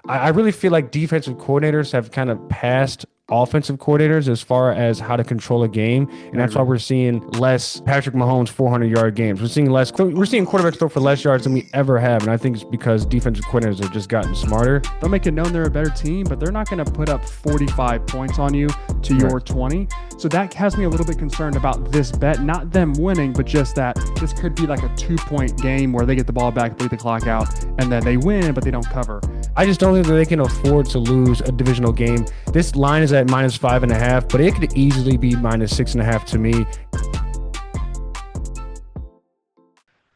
I really feel like defensive coordinators have kind of passed offensive coordinators as far as how to control a game, and I that's why agree. we're seeing less Patrick Mahomes 400-yard games. We're seeing quarterbacks throw for less yards than we ever have, and I think it's because defensive coordinators have just gotten smarter. They'll make it known they're a better team, but they're not going to put up 45 points on you to Right. your 20. So that has me a little bit concerned about this bet. Not them winning, but just that this could be like a 2-point game where they get the ball back, bleed the clock out, and then they win, but they don't cover. I just don't think that they can afford to lose a divisional game. This line is at -5.5, but it could easily be -6.5 to me.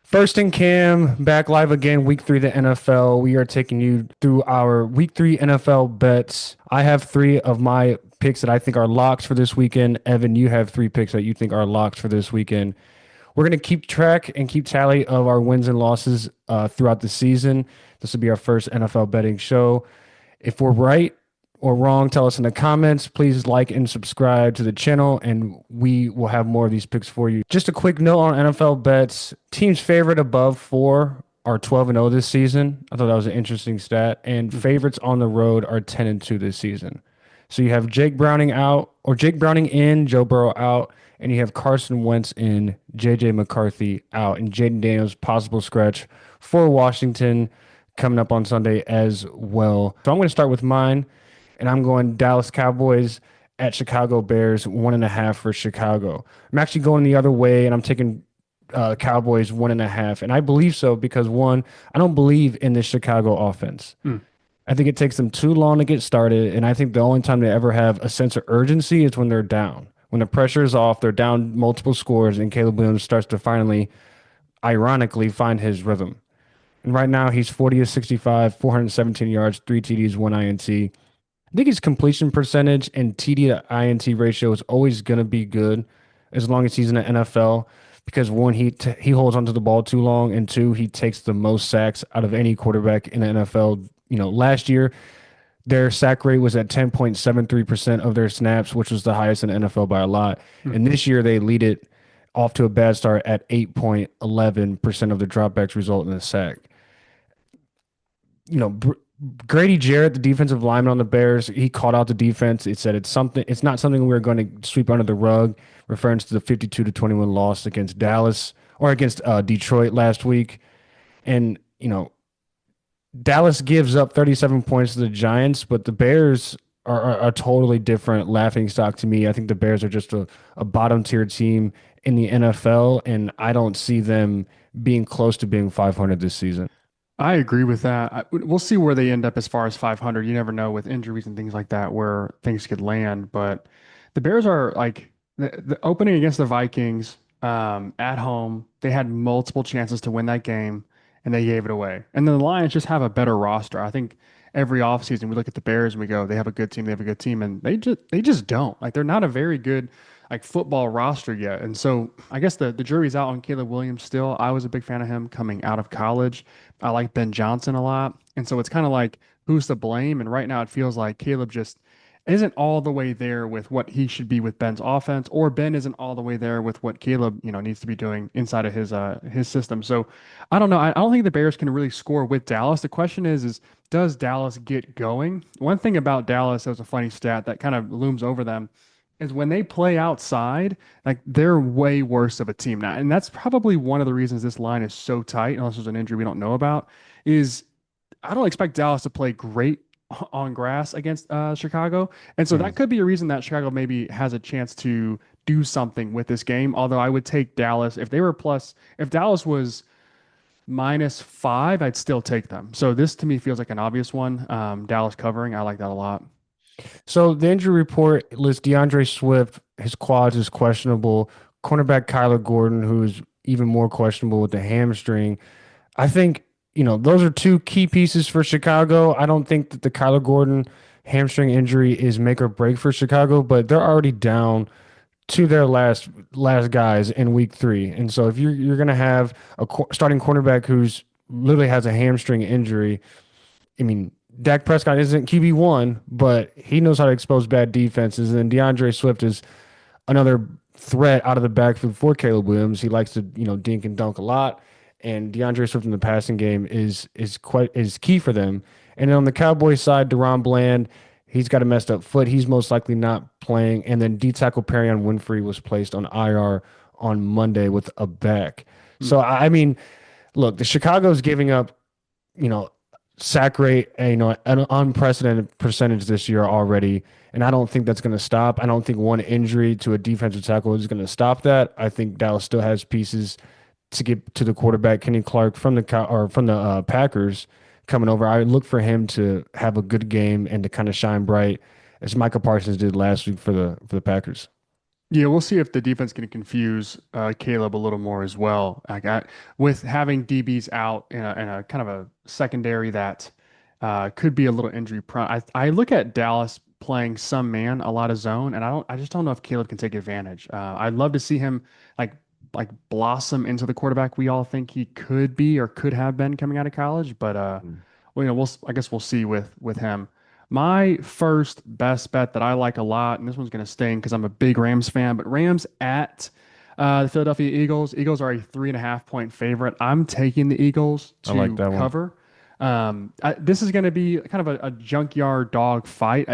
First and Cam, back live again, week 3 of the NFL. We are taking you through our week 3 NFL bets. I have 3 of my picks that I think are locks for this weekend. Evan, you have 3 picks that you think are locks for this weekend. We're going to keep track and keep tally of our wins and losses throughout the season. This will be our first NFL betting show. If we're right or wrong, tell us in the comments. Please like and subscribe to the channel, and we will have more of these picks for you. Just a quick note on NFL bets. Teams favored above 4 are 12-0 this season. I thought that was an interesting stat. And favorites on the road are 10-2 this season. So you have Jake Browning in, Joe Burrow out, and you have Carson Wentz in, JJ McCarthy out, and Jaden Daniels possible scratch for Washington coming up on Sunday as well. So I'm going to start with mine, and I'm going Dallas Cowboys at Chicago Bears, 1.5 for Chicago. I'm actually going the other way, and I'm taking Cowboys 1.5, and I believe so because one, I don't believe in this Chicago offense. I think it takes them too long to get started, and I think the only time they ever have a sense of urgency is when they're down. When the pressure is off, they're down multiple scores, and Caleb Williams starts to finally, ironically, find his rhythm. And right now, he's 40 of 65, 417 yards, 3 TDs, 1 INT. I think his completion percentage and TD to INT ratio is always going to be good as long as he's in the NFL because one, he holds onto the ball too long, and two, he takes the most sacks out of any quarterback in the NFL. Last year, their sack rate was at 10.73% of their snaps, which was the highest in the NFL by a lot. And this year, they lead it off to a bad start at 8.11% of the dropbacks result in a sack. Grady Jarrett, the defensive lineman on the Bears, he called out the defense. It said it's not something we're going to sweep under the rug, referring to the 52-21 loss against Dallas or against Detroit last week. And, Dallas gives up 37 points to the Giants, but the Bears are a totally different laughing stock to me. I think the Bears are just a bottom tier team in the NFL, and I don't see them being close to being 500 this season. I agree with that. We'll see where they end up as far as 500. You never know with injuries and things like that where things could land. But the Bears are like the opening against the Vikings at home. They had multiple chances to win that game and they gave it away. And then the Lions just have a better roster. I think every offseason we look at the Bears and we go, they have a good team, they have a good team, and they just don't. Like they're not a very good like football roster yet. And so I guess the jury's out on Caleb Williams still. I was a big fan of him coming out of college. I like Ben Johnson a lot. And so it's kind of like who's to blame? And right now it feels like Caleb just isn't all the way there with what he should be with Ben's offense, or Ben isn't all the way there with what Caleb, needs to be doing inside of his system. So I don't know. I don't think the Bears can really score with Dallas. The question is does Dallas get going? One thing about Dallas, that was a funny stat that kind of looms over them, is when they play outside, like they're way worse of a team now. And that's probably one of the reasons this line is so tight, unless there's an injury we don't know about, is I don't expect Dallas to play great on grass against Chicago. And so that could be a reason that Chicago maybe has a chance to do something with this game. Although I would take Dallas if Dallas was -5, I'd still take them. So this to me feels like an obvious one. Dallas covering, I like that a lot. So the injury report lists DeAndre Swift, his quads is questionable. Cornerback Kyler Gordon, who's even more questionable with the hamstring. I think, those are 2 key pieces for Chicago. I don't think that the Kyler Gordon hamstring injury is make or break for Chicago, but they're already down to their last guys in week 3. And so if you're going to have a starting cornerback who's literally has a hamstring injury, I mean, Dak Prescott isn't QB1, but he knows how to expose bad defenses. And DeAndre Swift is another threat out of the backfield for Caleb Williams. He likes to, dink and dunk a lot. And DeAndre Swift in the passing game is key for them. And then on the Cowboys side, Deron Bland, he's got a messed up foot. He's most likely not playing. And then D tackle Perrion Winfrey was placed on IR on Monday with a back. Hmm. So I mean, look, the Chicago's giving up, you know, sack rate, an unprecedented percentage this year already. And I don't think that's going to stop. I don't think one injury to a defensive tackle is going to stop that. I think Dallas still has pieces to get to the quarterback, Kenny Clark from the Packers coming over. I look for him to have a good game and to kind of shine bright as Micah Parsons did last week for the Packers. Yeah, we'll see if the defense can confuse Caleb a little more as well. With having DBs out in a kind of a secondary that could be a little injury prone. I look at Dallas playing some man, a lot of zone, and I just don't know if Caleb can take advantage. I'd love to see him like like blossom into the quarterback we all think he could be or could have been coming out of college, but Mm. well, I guess we'll see with him. My first best bet that I like a lot, and this one's going to sting because I'm a big Rams fan, but Rams at the Philadelphia Eagles. Eagles are a 3.5 point favorite. I'm taking the Eagles I like to that one. cover. This is going to be kind of a junkyard dog fight.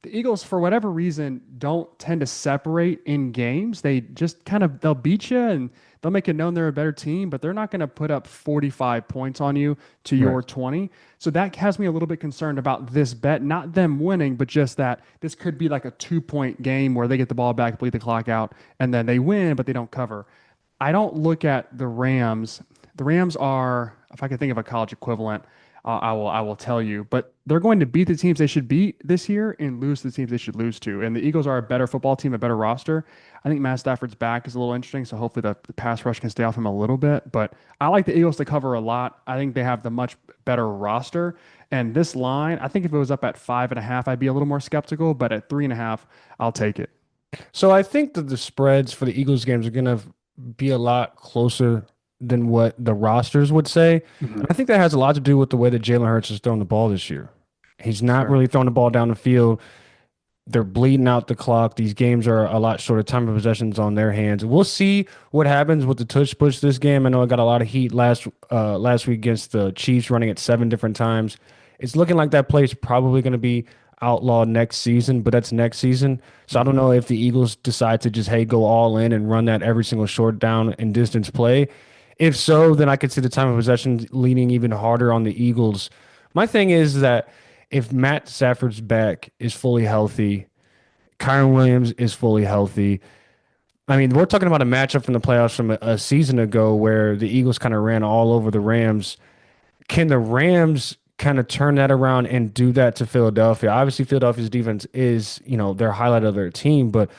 The Eagles, for whatever reason, don't tend to separate in games. They just kind of they'll beat you and they'll make it known they're a better team, but they're not going to put up 45 points on you to Right. your 20. So that has me a little bit concerned about this bet, not them winning, but just that this could be like a 2 point game where they get the ball back, bleed the clock out, and then they win, but they don't cover. I don't look at the Rams. The Rams are, if I could think of a college equivalent, I will tell you. But they're going to beat the teams they should beat this year and lose to the teams they should lose to. And the Eagles are a better football team, a better roster. I think Matt Stafford's back is a little interesting, so hopefully the pass rush can stay off him a little bit. But I like the Eagles to cover a lot. I think they have the much better roster. And this line, I think if it was up at 5.5, I'd be a little more skeptical. But at 3.5, I'll take it. So I think that the spreads for the Eagles games are going to be a lot closer than what the rosters would say. Mhm. And I think that has a lot to do with the way that Jalen Hurts has thrown the ball this year. He's not Sure. really throwing the ball down the field. They're bleeding out the clock. These games are a lot shorter. Time of possessions on their hands. We'll see what happens with the tush push this game. I know I got a lot of heat last week against the Chiefs running it 7 different times. It's looking like that play is probably going to be outlawed next season, but that's next season. So I don't Hmm. know if the Eagles decide to just, hey, go all in and run that every single short down and distance play. If so, then I could see the time of possession leaning even harder on the Eagles. My thing is that if Matt Stafford's back is fully healthy, Kyron Williams is fully healthy. I mean, we're talking about a matchup from the playoffs from a season ago where the Eagles kind of ran all over the Rams. Can the Rams kind of turn that around and do that to Philadelphia? Obviously, Philadelphia's defense is, their highlight of their team, but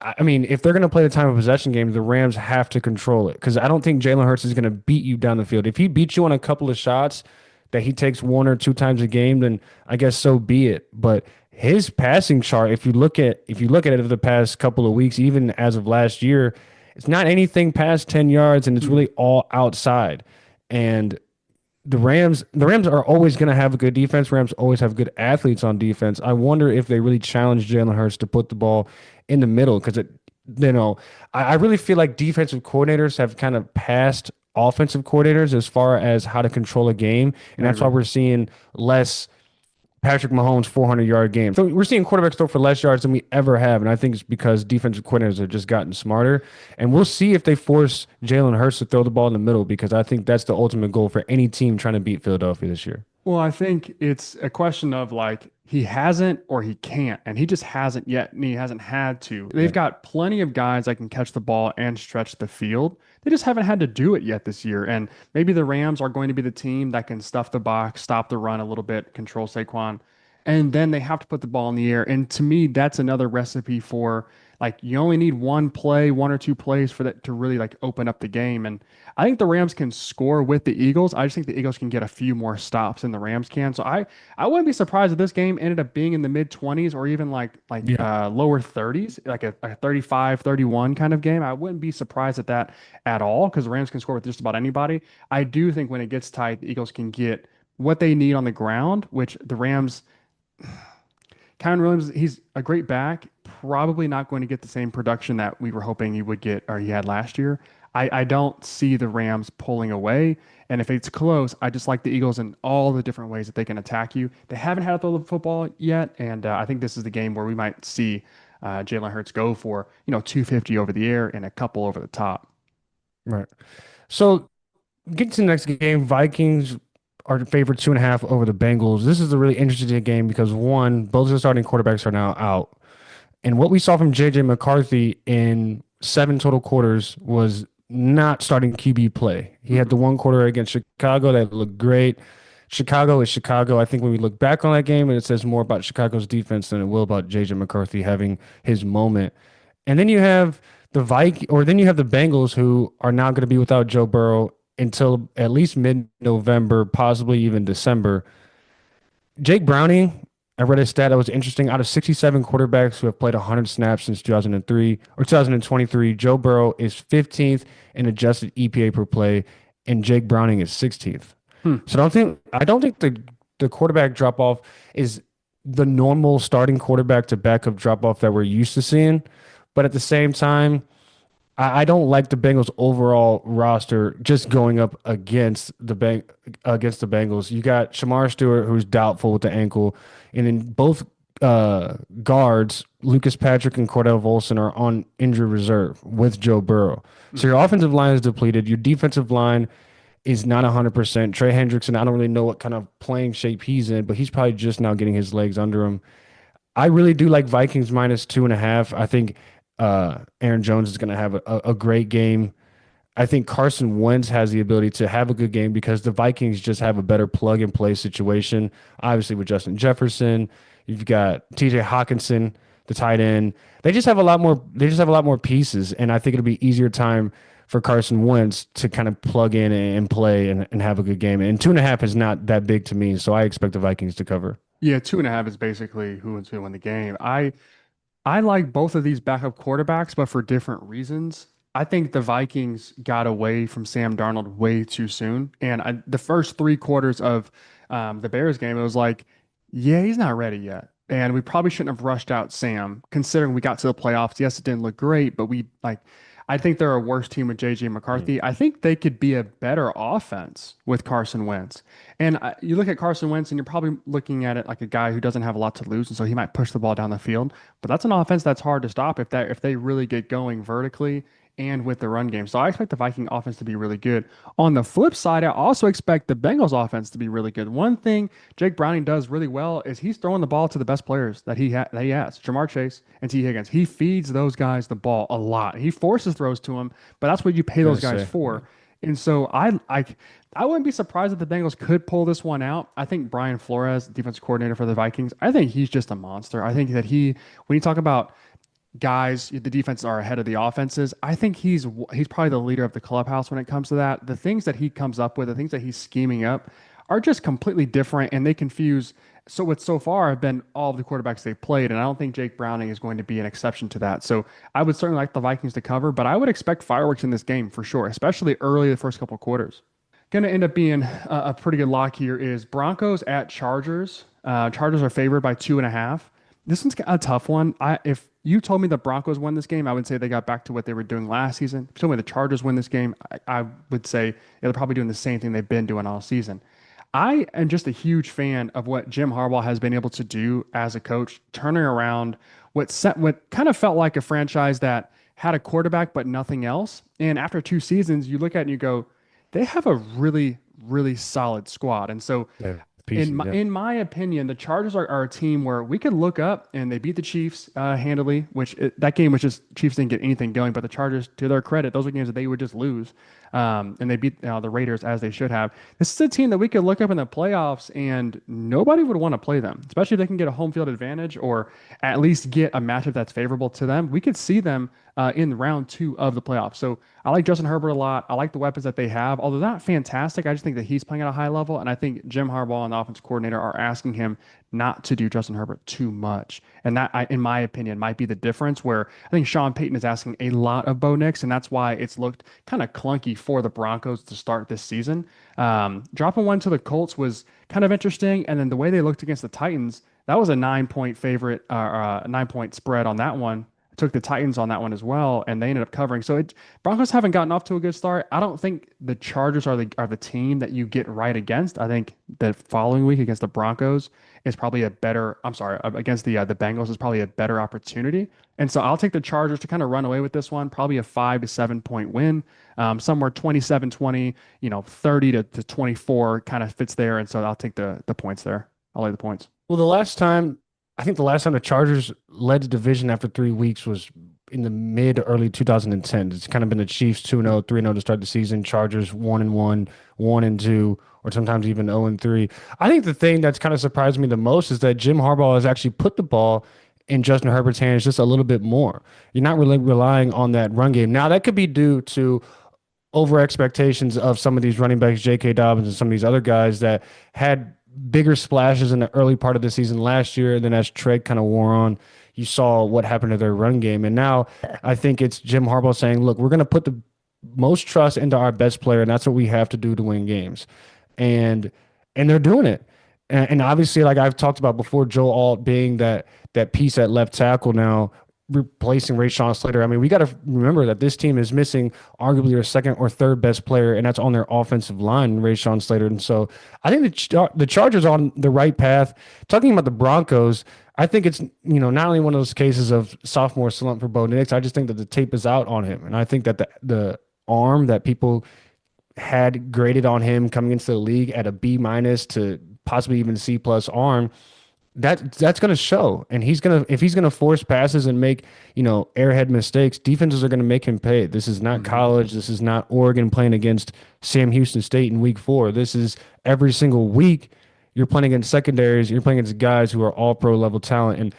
I mean, if they're going to play the time of possession game, the Rams have to control it because I don't think Jalen Hurts is going to beat you down the field. If he beats you on a couple of shots that he takes 1 or 2 times a game, then I guess so be it. But his passing chart, if you look at it over the past couple of weeks, even as of last year, it's not anything past 10 yards and it's really all outside. And the Rams are always going to have a good defense. Rams always have good athletes on defense. I wonder if they really challenge Jalen Hurts to put the ball in the middle because I really feel like defensive coordinators have kind of passed offensive coordinators as far as how to control a game, and I that's why agree. we're seeing less Patrick Mahomes 400-yard games. So we're seeing quarterbacks throw for less yards than we ever have, and I think it's because defensive coordinators have just gotten smarter. And we'll see if they force Jalen Hurts to throw the ball in the middle because I think that's the ultimate goal for any team trying to beat Philadelphia this year. Well, I think it's a question of like he hasn't or he can't, and he just hasn't yet, and he hasn't had to. They've Yeah. got plenty of guys that can catch the ball and stretch the field. They just haven't had to do it yet this year. And maybe the Rams are going to be the team that can stuff the box, stop the run a little bit, control Saquon, and then they have to put the ball in the air. And to me, that's another recipe for like you only need one play, 1 or 2 plays for that to really like open up the game. And I think the Rams can score with the Eagles. I just think the Eagles can get a few more stops than the Rams can. So I wouldn't be surprised if this game ended up being in the mid 20s or even Yeah. lower 30s, like a 35, 31 kind of game. I wouldn't be surprised at that at all because the Rams can score with just about anybody. I do think when it gets tight, the Eagles can get what they need on the ground, which the Rams Kyron Williams, he's a great back. Probably not going to get the same production that we were hoping he would get or he had last year. I don't see the Rams pulling away. And if it's close, I just like the Eagles in all the different ways that they can attack you. They haven't had to throw the football yet, and I think this is the game where we might see Jalen Hurts go for 250 over the air and a couple over the top. Right. So getting to the next game, Vikings are favored 2.5 over the Bengals. This is a really interesting game because one, both of the starting quarterbacks are now out. And what we saw from JJ McCarthy in 7 total quarters was not starting QB play. He had Mhm. the one quarter against Chicago that looked great. Chicago is Chicago. I think when we look back on that game, and it says more about Chicago's defense than it will about JJ McCarthy having his moment. And then you have then you have the Bengals who are now going to be without Joe Burrow until at least mid-November, possibly even December. Jake Browning, I read a stat that was interesting. Out of 67 quarterbacks who have played 100 snaps since 2003 or 2023, Joe Burrow is 15th in adjusted EPA per play, and Jake Browning is 16th. Hmm. So I don't think the quarterback drop off is the normal starting quarterback to backup drop off that we're used to seeing. But at the same time, I don't like the Bengals overall roster just going up against the Bengals. You got Shamar Stewart, who's doubtful with the ankle, and then both guards, Lucas Patrick and Cordell Volson, are on injury reserve with Joe Burrow. So your Mhm. offensive line is depleted. Your defensive line is not 100%. Trey Hendrickson, I don't really know what kind of playing shape he's in, but he's probably just now getting his legs under him. I really do like Vikings -2.5. I think Aaron Jones is going to have a great game. I think Carson Wentz has the ability to have a good game because the Vikings just have a better plug and play situation. Obviously, with Justin Jefferson, you've got TJ Hawkinson, the tight end. They just have a lot more. They just have a lot more pieces, and I think it'll be easier time for Carson Wentz to kind of plug in and play and have a good game. And 2.5 is not that big to me, so I expect the Vikings to cover. Yeah, 2.5 is basically who wins who win the game. I like both of these backup quarterbacks, but for different reasons. I think the Vikings got away from Sam Darnold way too soon. And the first 3 quarters of the Bears game, it was like, yeah, he's not ready yet. And we probably shouldn't have rushed out Sam, considering we got to the playoffs. Yes, it didn't look great, but I think they're a worse team with JJ Mm. McCarthy. I think they could be a better offense with Carson Wentz. And you look at Carson Wentz, and you're probably looking at it like a guy who doesn't have a lot to lose, and so he might push the ball down the field. But that's an offense that's hard to stop if they really get going vertically and with the run game. So I expect the Viking offense to be really good. On the flip side, I also expect the Bengals offense to be really good. One thing Jake Browning does really well is he's throwing the ball to the best players that he has, Jamar Chase and T. Higgins. He feeds those guys the ball a lot. He forces throws to them, but that's what you pay Gonna those guys say, yeah. for. And so I wouldn't be surprised if the Bengals could pull this one out. I think Brian Flores, defensive coordinator for the Vikings, I think he's just a monster. I think that when you talk about guys, the defenses are ahead of the offenses. I think he's probably the leader of the clubhouse when it comes to that. The things that he comes up with, the things that he's scheming up, are just completely different, and they confuse. So what so far have been all of the quarterbacks they've played, and I don't think Jake Browning is going to be an exception to that. So I would certainly like the Vikings to cover, but I would expect fireworks in this game for sure, especially early the first couple of quarters. Going to end up being a pretty good lock here is Broncos at Chargers. Chargers are favored by 2.5. This one's a tough one. If you told me the Broncos won this game, I would say they got back to what they were doing last season. If you told me the Chargers win this game, I would say they're probably doing the same thing they've been doing all season. I am just a huge fan of what Jim Harbaugh has been able to do as a coach, turning around what kind of felt like a franchise that had a quarterback but nothing else. And after 2 seasons, you look at it and you go, they have a really, really solid squad. And so Yeah, pieces. Yeah. in my opinion, the Chargers are a team where we could look up and they beat the Chiefs handily, that game was just Chiefs didn't get anything going, but the Chargers, to their credit, those were games that they would just lose. And they beat the Raiders as they should have. This is a team that we could look up in the playoffs and nobody would want to play them, especially if they can get a home field advantage or at least get a matchup that's favorable to them. We could see them in round 2 of the playoffs. So I like Justin Herbert a lot. I like the weapons that they have. Although not fantastic, I just think that he's playing at a high level. And I think Jim Harbaugh and the offensive coordinator are asking him not to do Justin Herbert too much. And that, in my opinion, might be the difference where I think Sean Payton is asking a lot of Bo Nix. And that's why it's looked kind of clunky for the Broncos to start this season. Dropping one to the Colts was kind of interesting. And then the way they looked against the Titans, that was a 9-point favorite, 9-point spread on that one. took the Titans on that one as well, and they ended up covering. So Broncos haven't gotten off to a good start. I don't think the Chargers are the team that you get right against. I think the following week against the Broncos is probably a better. I'm sorry, against the Bengals is probably a better opportunity. And so I'll take the Chargers to kind of run away with this one. Probably a 5 to 7 point win, somewhere 27-20, 30 to 24 kind of fits there. And so I'll take the points there. I'll lay the points. Well, I think the last time the Chargers led the division after 3 weeks was in the mid early 2010s. It's kind of been the Chiefs 2-0, 3-0 to start the season, Chargers 1-1, 1-2, or sometimes even 0-3. I think the thing that's kind of surprised me the most is that Jim Harbaugh has actually put the ball in Justin Herbert's hands just a little bit more. You're not really relying on that run game. Now, that could be due to over expectations of some of these running backs, J.K. Dobbins and some of these other guys that had bigger splashes in the early part of the season last year. And then as Trey kind of wore on, you saw what happened to their run game. And now I think it's Jim Harbaugh saying, look, we're going to put the most trust into our best player, and that's what we have to do to win games. And they're doing it. And obviously, like I've talked about before, Joe Alt being that piece at left tackle now, replacing Rashawn Slater. I mean, we got to remember that this team is missing arguably their second or third best player, and that's on their offensive line, Rashawn Slater. And so I think the Chargers are on the right path. Talking about the Broncos, I think it's not only one of those cases of sophomore slump for Bo Nix. I just think that the tape is out on him, and I think that the arm that people had graded on him coming into the league at a B minus to possibly even C plus arm, that's going to show. And if he's going to force passes and make, airhead mistakes, defenses are going to make him pay. This is not college. This is not Oregon playing against Sam Houston State in week 4. This is every single week you're playing against secondaries. You're playing against guys who are all pro level talent. And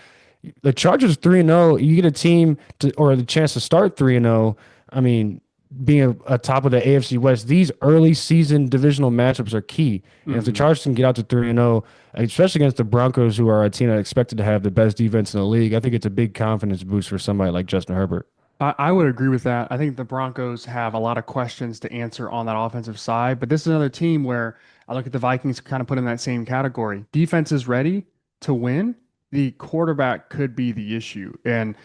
the Chargers 3-0, you get a team or the chance to start 3-0. I mean, being a top of the AFC West, these early season divisional matchups are key. And if the Chargers can get out to 3-0, especially against the Broncos, who are a team that expected to have the best defense in the league, I think it's a big confidence boost for somebody like Justin Herbert. I would agree with that. I think the Broncos have a lot of questions to answer on that offensive side, but this is another team where I look at the Vikings kind of put in that same category. Defense is ready to win. The quarterback could be the issue. And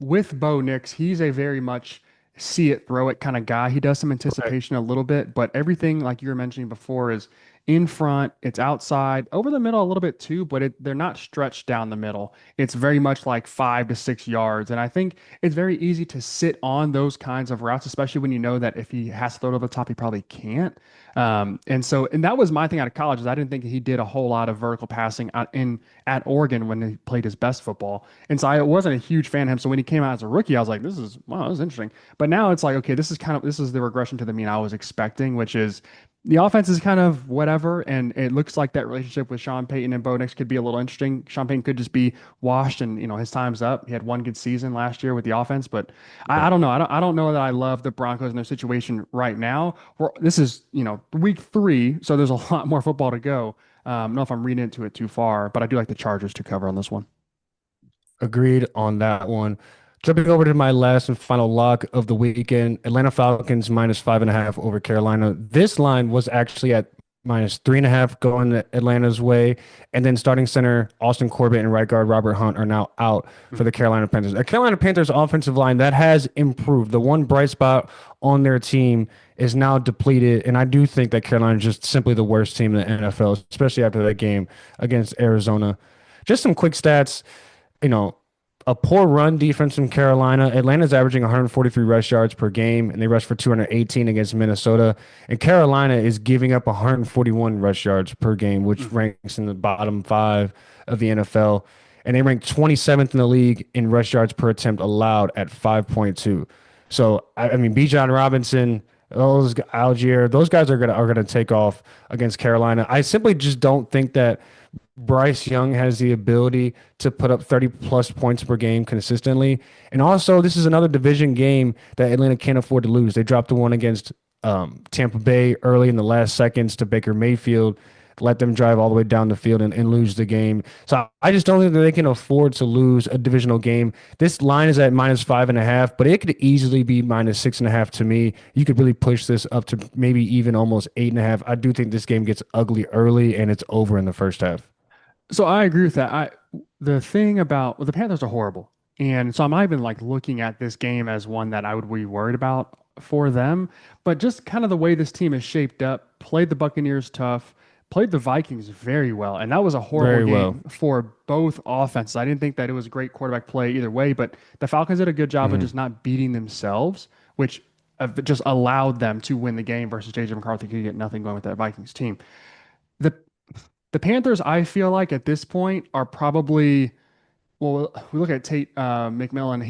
with Bo Nix, he's a very much see it, throw it kind of guy. He does some anticipation a little bit, but everything, like you were mentioning before, is in front, it's outside, over the middle a little bit too, but they're not stretched down the middle. It's very much like 5 to 6 yards. And I think it's very easy to sit on those kinds of routes, especially when you know that if he has to throw it over the top, he probably can't. And that was my thing out of college is I didn't think he did a whole lot of vertical passing at Oregon when he played his best football. And so I wasn't a huge fan of him. So when he came out as a rookie, I was like, wow, this is interesting. But now it's like, okay, this is the regression to the mean I was expecting, which is the offense is kind of whatever, and it looks like that relationship with Sean Payton and Bo Nix could be a little interesting. Sean Payton could just be washed, and his time's up. He had one good season last year with the offense, but I don't know. I don't know that I love the Broncos and their situation right now. This is week 3, so there's a lot more football to go. I don't know if I'm reading into it too far, but I do like the Chargers to cover on this one. Agreed on that one. Jumping over to my last and final lock of the weekend, Atlanta Falcons -5.5 over Carolina. This line was actually at -3.5 going Atlanta's way. And then starting center Austin Corbett and right guard Robert Hunt are now out for the Carolina Panthers. A Carolina Panthers offensive line that has improved. The one bright spot on their team is now depleted. And I do think that Carolina is just simply the worst team in the NFL, especially after that game against Arizona. Just some quick stats, a poor run defense from Carolina. Atlanta's averaging 143 rush yards per game, and they rushed for 218 against Minnesota. And Carolina is giving up 141 rush yards per game, which ranks in the bottom 5 of the NFL. And they rank 27th in the league in rush yards per attempt allowed at 5.2. So, I mean, Bijan Robinson, Algier, those guys are gonna take off against Carolina. I simply just don't think that Bryce Young has the ability to put up 30+ points per game consistently. And also, this is another division game that Atlanta can't afford to lose. They dropped the one against Tampa Bay early in the last seconds to Baker Mayfield, let them drive all the way down the field and lose the game. So I just don't think that they can afford to lose a divisional game. This line is at -5.5, but it could easily be -6.5 to me. You could really push this up to maybe even almost 8.5. I do think this game gets ugly early and it's over in the first half. So I agree with that. The thing about the Panthers are horrible. And so I'm not even like looking at this game as one that I would be worried about for them, but just kind of the way this team is shaped up, played the Buccaneers tough, played the Vikings very well. And that was a horrible Very well. game for both offenses. I didn't think that it was great quarterback play either way, but the Falcons did a good job of Mhm. just not beating themselves, which just allowed them to win the game versus JJ McCarthy could get nothing going with that Vikings team. The the Panthers, I feel like at this point are probably well, we look at Tate McMillan.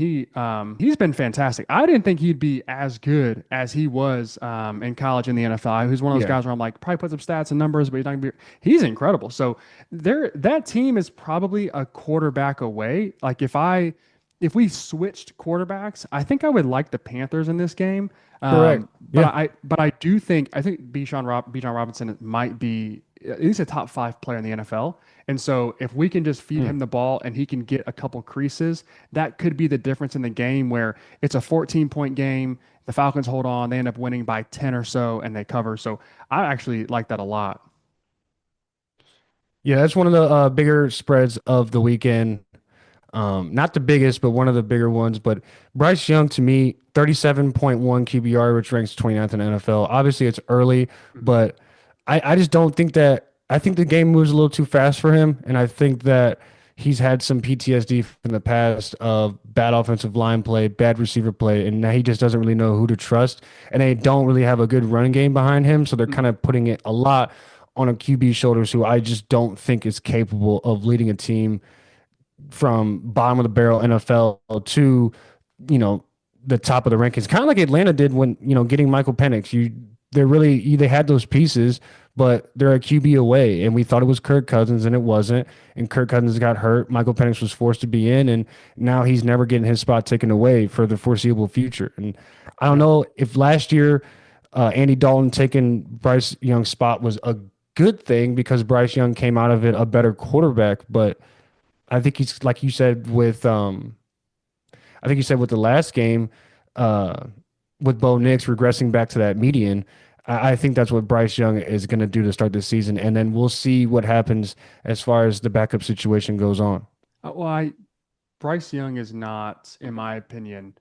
He's been fantastic. I didn't think he'd be as good as he was in college in the NFL. He's one of those Yeah. guys where I'm like, probably put some stats and numbers, but he's not gonna be. He's incredible. So that team is probably a quarterback away. Like if we switched quarterbacks, I think I would like the Panthers in this game. Correct. But Yeah. I I think Bijan Robinson might be at least a top five player in the NFL. And so if we can just feed Mm. him the ball and he can get a couple creases, that could be the difference in the game where it's a 14-point game. The Falcons hold on, they end up winning by 10 or so and they cover. So I actually like that a lot. Yeah, that's one of the bigger spreads of the weekend. Not the biggest, but one of the bigger ones. But Bryce Young, to me, 37.1 QBR, which ranks 29th in the NFL. Obviously, it's early, Mhm. but I just don't think that. I think the game moves a little too fast for him. And I think that he's had some PTSD from the past of bad offensive line play, bad receiver play. And now he just doesn't really know who to trust. And they don't really have a good running game behind him. So they're kind of putting it a lot on a QB shoulders who I just don't think is capable of leading a team from bottom of the barrel NFL to, you know, the top of the rankings. Kind of like Atlanta did when, getting Michael Penix. They had those pieces, but they're a QB away. And we thought it was Kirk Cousins and it wasn't. And Kirk Cousins got hurt. Michael Penix was forced to be in, and now he's never getting his spot taken away for the foreseeable future. And I don't Yeah. know if last year Andy Dalton taking Bryce Young's spot was a good thing because Bryce Young came out of it a better quarterback, but I think he's like you said with I think you said with the last game, uh with Bo Nix regressing back to that median. I think that's what Bryce Young is going to do to start the season, and then we'll see what happens as far as the backup situation goes on. Well, Bryce Young is not, in my opinion,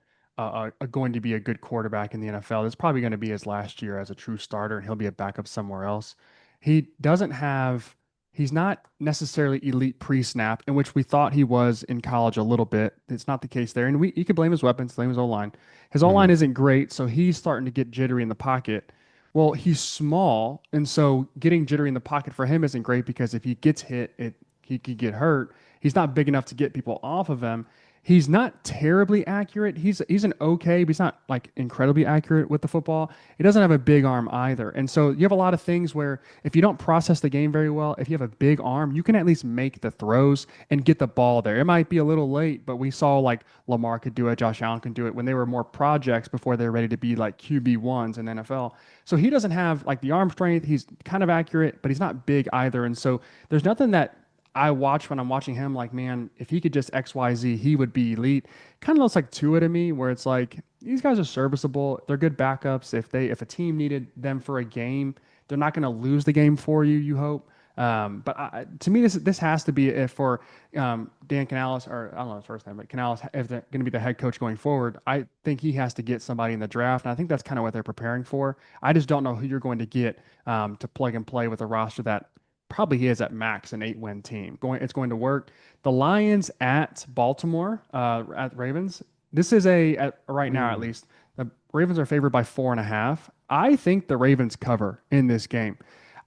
going to be a good quarterback in the NFL. It's probably going to be his last year as a true starter, and he'll be a backup somewhere else. He doesn't have, he's not necessarily elite pre-snap, in which we thought he was in college a little bit. It's not the case there, and you could blame his weapons, blame his O-line. His O-line Mhm. isn't great, so he's starting to get jittery in the pocket. Well, he's small, and so getting jittery in the pocket for him isn't great because if he gets hit, he could get hurt. He's not big enough to get people off of him. He's not terribly accurate. He's an okay, but he's not like incredibly accurate with the football. He doesn't have a big arm either. And so you have a lot of things where if you don't process the game very well, if you have a big arm, you can at least make the throws and get the ball there. It might be a little late, but we saw like Lamar could do it, Josh Allen can do it when they were more projects before they're ready to be like QB1s in the NFL. So he doesn't have like the arm strength. He's kind of accurate, but he's not big either. And so there's nothing that I watch when I'm watching him, like, man, if he could just XYZ, he would be elite. Kind of looks like Tua to me, where it's like these guys are serviceable. They're good backups. If a team needed them for a game, they're not going to lose the game for you. You hope. To me, this has to be if for Dan Canales, or I don't know his first name, but Canales, if they're going to be the head coach going forward, I think he has to get somebody in the draft, and I think that's kind of what they're preparing for. I just don't know who you're going to get to plug and play with a roster that probably he is at max an 8-win team. It's going to work. The Lions at Baltimore, at Ravens. This is right now at Mm. least. The Ravens are favored by 4.5. I think the Ravens cover in this game.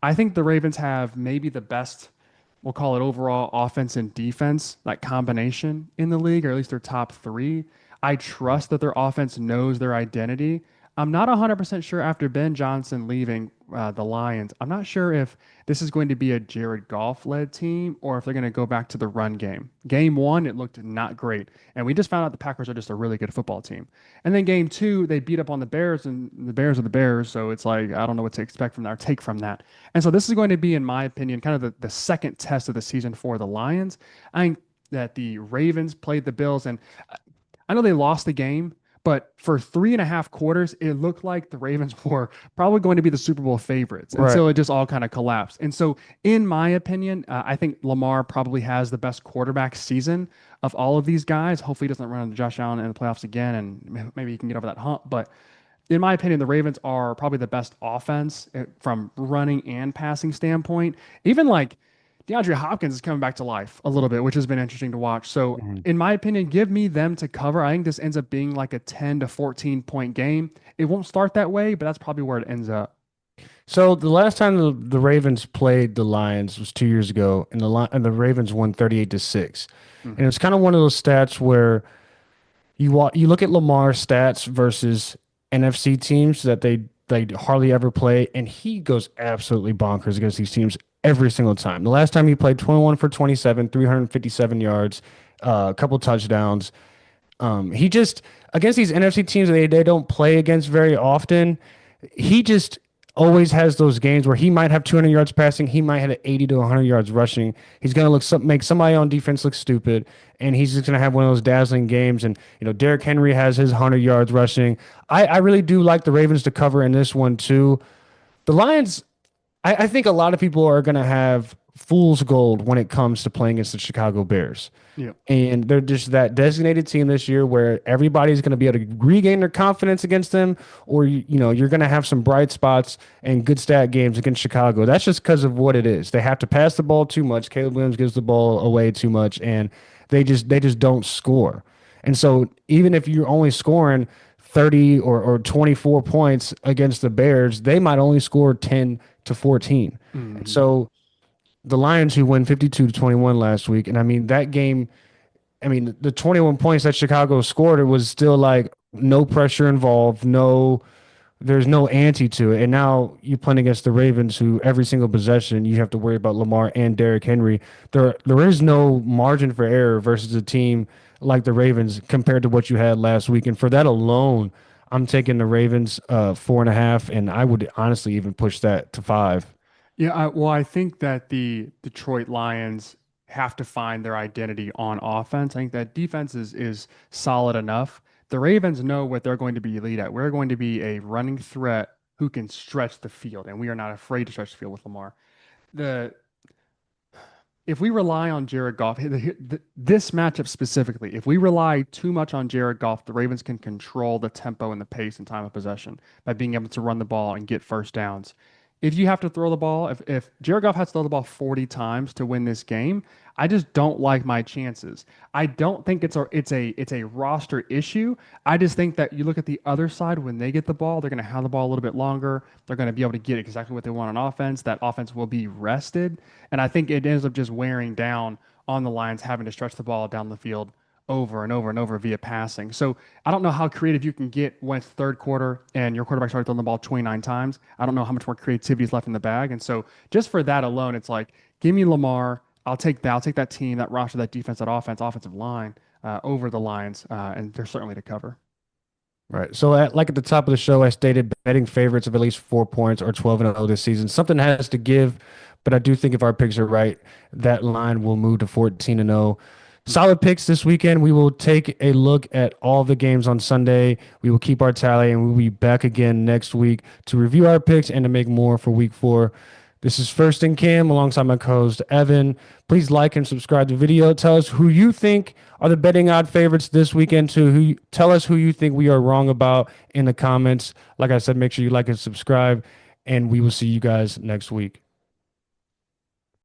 I think the Ravens have maybe the best, we'll call it overall offense and defense, like combination in the league, or at least their top three. I trust that their offense knows their identity. I'm not 100% sure after Ben Johnson leaving the Lions. I'm not sure if this is going to be a Jared Goff led team or if they're going to go back to the run game. Game one, it looked not great. And we just found out the Packers are just a really good football team. And then game two, they beat up on the Bears, and the Bears are the Bears. So it's like, I don't know what to expect from that or take from that. And so this is going to be, in my opinion, kind of the second test of the season for the Lions. I think that the Ravens played the Bills, and I know they lost the game, But for 3.5 quarters, it looked like the Ravens were probably going to be the Super Bowl favorites Right. until it just all kind of collapsed. And so, in my opinion, I think Lamar probably has the best quarterback season of all of these guys. Hopefully, he doesn't run into Josh Allen in the playoffs again, and maybe he can get over that hump. But in my opinion, the Ravens are probably the best offense from running and passing standpoint. Even like DeAndre Hopkins is coming back to life a little bit, which has been interesting to watch. So, Mhm. in my opinion, give me them to cover. I think this ends up being like a 10 to 14 point game. It won't start that way, but that's probably where it ends up. So the last time the Ravens played the Lions was 2 years ago, and the Ravens won 38-6. And Mhm. it's kind of one of those stats where you look at Lamar's stats versus NFC teams that they hardly ever play, and he goes absolutely bonkers against these teams every single time. The last time he played 21 for 27, 357 yards, a couple touchdowns. He just against these NFC teams they don't play against very often. He just always has those games where he might have 200 yards passing, he might have 80 to 100 yards rushing. He's gonna make somebody on defense look stupid, and he's just gonna have one of those dazzling games. And Derrick Henry has his 100 yards rushing. I really do like the Ravens to cover in this one too. The Lions, I think a lot of people are gonna have fool's gold when it comes to playing against the Chicago Bears. Yeah. And they're just that designated team this year where everybody's going to be able to regain their confidence against them, or you're going to have some bright spots and good stat games against Chicago. That's just because of what it is. They have to pass the ball too much. Caleb Williams gives the ball away too much, and they just don't score. And so even if you're only scoring 30 or 24 points against the Bears, they might only score 10 to 14. And Mhm. so the Lions who won 52-21 last week, and I mean that game, I mean the 21 points that Chicago scored, it was still like no pressure involved, there's no ante to it. And now you playing against the Ravens who every single possession you have to worry about Lamar and Derrick Henry. There is no margin for error versus a team like the Ravens compared to what you had last week. And for that alone, I'm taking the Ravens 4.5, and I would honestly even push that to 5. Yeah, well, I think that the Detroit Lions have to find their identity on offense. I think that defense is solid enough. The Ravens know what they're going to be elite at. We're going to be a running threat who can stretch the field, and we are not afraid to stretch the field with Lamar. The If we rely on Jared Goff, this matchup specifically, if we rely too much on Jared Goff, the Ravens can control the tempo and the pace and time of possession by being able to run the ball and get first downs. If you have to throw the ball, if Jared Goff has to throw the ball 40 times to win this game, I just don't like my chances. I don't think it's a roster issue. I just think that you look at the other side when they get the ball, they're going to have the ball a little bit longer. They're going to be able to get exactly what they want on offense. That offense will be rested. And I think it ends up just wearing down on the Lions having to stretch the ball down the field over and over and over via passing. So I don't know how creative you can get when it's third quarter and your quarterback's already thrown the ball 29 times. I don't know how much more creativity is left in the bag. And so just for that alone, it's like, give me Lamar. I'll take that. I'll take that team, that roster, that defense, that offense, offensive line over the Lions. And they're certainly to cover. Right. So, like at the top of the show, I stated betting favorites of at least 4 points or 12-0 this season. Something has to give, but I do think if our picks are right, that line will move to 14-0. Solid picks this weekend. We will take a look at all the games on Sunday. We will keep our tally, and we'll be back again next week to review our picks and to make more for week 4. This is First and Cam alongside my co-host Evan. Please like and subscribe to the video. Tell us who you think are the betting odd favorites this weekend too. Tell us who you think we are wrong about in the comments. Like I said, make sure you like and subscribe, and we will see you guys next week.